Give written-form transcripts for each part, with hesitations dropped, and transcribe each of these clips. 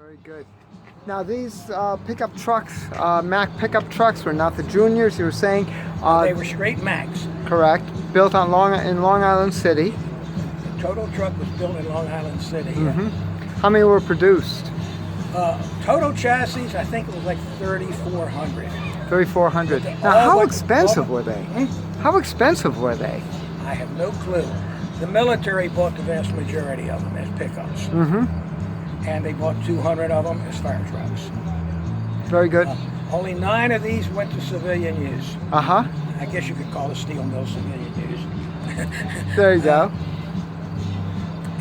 Very good. Now these pickup trucks, Mack pickup trucks, were not the juniors. You were saying they were straight Macks. Correct. Built on Long Island City. The total truck was built in Long Island City. How many were produced? Total chassis, I think it was like 3,400. 3,400. Now, how expensive were they? How expensive were they? I have no clue. The military bought the vast majority of them as pickups. And they bought 200 of them as fire trucks. Very good. Only 9 of these went to civilian use. I guess you could call the steel mill civilian use. There you go.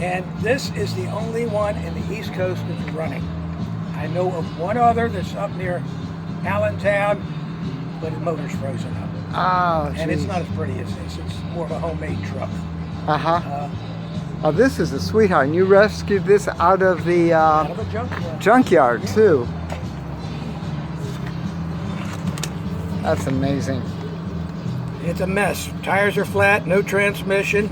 And this is the only one in the East Coast that's running. I know of one other that's up near Allentown, but the motor's frozen up. Oh, and it's not as pretty as this. It's more of a homemade truck. Oh, this is a sweetheart. And you rescued this out of the Out of a junkyard. junkyard, too. That's amazing. It's a mess. Tires are flat, no transmission.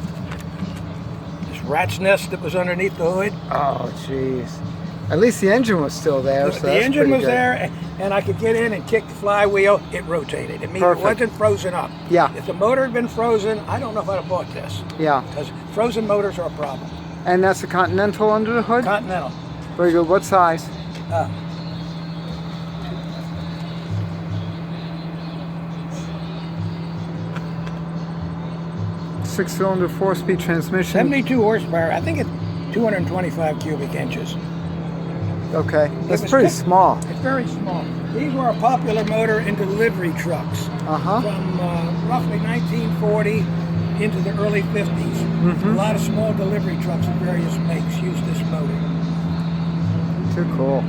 This rat's nest that was underneath the hood. Oh, jeez. At least the engine was still there. So The engine was there, and I could get in and kick the flywheel. It rotated. It means it wasn't frozen up. Yeah. If the motor had been frozen, I don't know if I'd have bought this. Yeah. Because frozen motors are a problem. And that's a Continental under the hood? Continental. Very good. What size? 6-cylinder, 4-speed transmission. 72 horsepower. I think it's 225 cubic inches. Okay, that's pretty small. It's very small. These were a popular motor in delivery trucks from roughly 1940 into the early 50s. A lot of small delivery trucks of various makes used this motor. Too cool.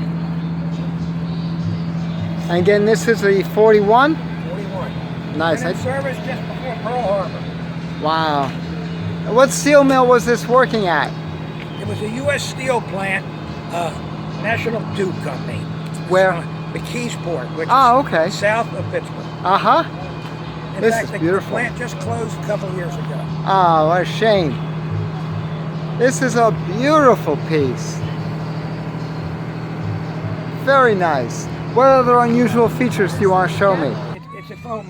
And again, this is the 41? 41. Nice. Been in service just before Pearl Harbor. Wow. What steel mill was this working at? It was a U.S. steel plant, National Tube Company. Where? McKeesport, which is south of Pittsburgh. In This fact, is the beautiful. plant just closed a couple years ago. Oh, what a shame. This is a beautiful piece. Very nice. What other unusual features do you want to show me? It's a foam.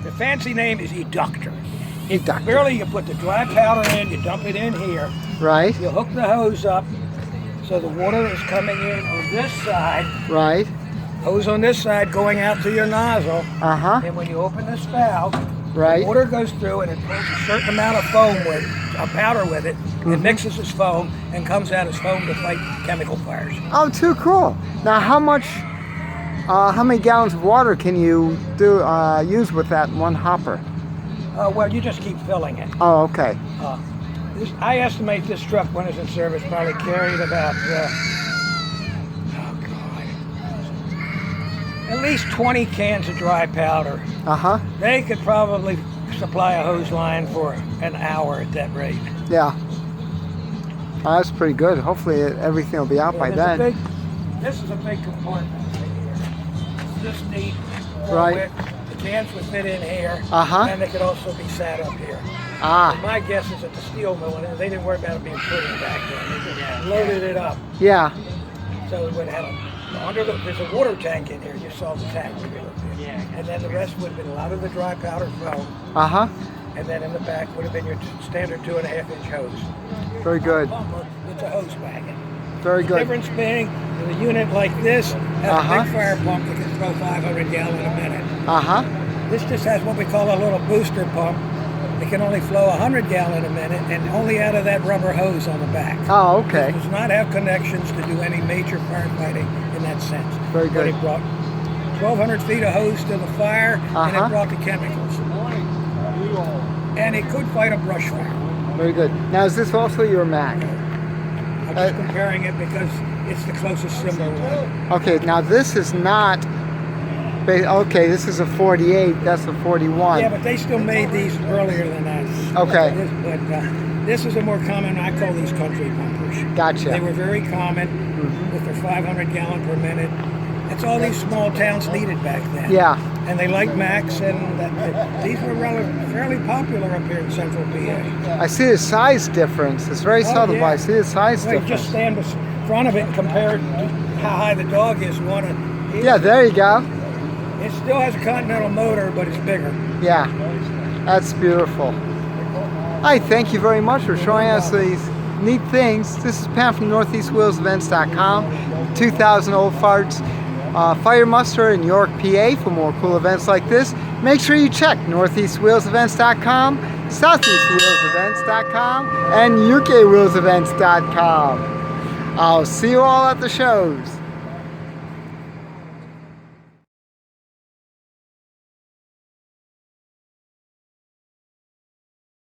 The fancy name is eductor. Eductor. Barely, you put the dry powder in, you dump it in here. Right. You hook the hose up so the water is coming in on this side. Right. Hose on this side going out to your nozzle. And when you open this valve, the water goes through and it pulls a certain amount of foam with powder with it. It mixes as foam and comes out as foam to fight chemical fires. Oh, too cool. Now, how many gallons of water can you use with that one hopper? Well, you just keep filling it. Oh, okay. I estimate this truck, when it's in service, probably carried about, at least 20 cans of dry powder. They could probably supply a hose line for an hour at that rate. Yeah. Oh, that's pretty good. Hopefully everything will be out by then. This is a big compartment right here. It's this deep. Right. The cans would fit in here, and they could also be sat up here. My guess is at the steel mill, and they didn't worry about it being pretty back then. They just loaded it up. Yeah. So it would have there's a water tank in here. You saw the tank. And then the rest would have been a lot of the dry powder foam. And then in the back would have been your standard 2.5-inch hose. Very good. It's a hose wagon. Very good. The difference being, with a unit like this has a big fire pump that can throw 500 gallons a minute. This just has what we call a little booster pump. It can only flow 100 gallons a minute, and only out of that rubber hose on the back. Oh, okay. It does not have connections to do any major firefighting in that sense. Very good. But it brought 1,200 feet of hose to the fire, and it brought the chemicals. And it could fight a brush fire. Very good. Now, is this also your Mack? I'm just comparing it because it's the closest similar one. Okay, now this is not... Okay, this is a 48, that's a 41. Yeah, but they still made these earlier than that. Okay. But this is a more common, I call these country pumpers. Gotcha. They were very common with their 500 gallon per minute. That's all these small towns needed back then. Yeah. And they liked Macks, and these were fairly popular up here in central PA. I see the size difference. It's very subtle, but I see the size difference. Just stand front of it and compare how high the dog is. Yeah, there you go. It still has a Continental motor, but it's bigger. Yeah, that's beautiful. Hi, thank you very much for showing us these neat things. This is Pam from NortheastWheelsEvents.com. 2000 Old Farts Fire Muster in York, PA. For more cool events like this, make sure you check NortheastWheelsEvents.com, SoutheastWheelsEvents.com, and UKWheelsEvents.com. I'll see you all at the shows.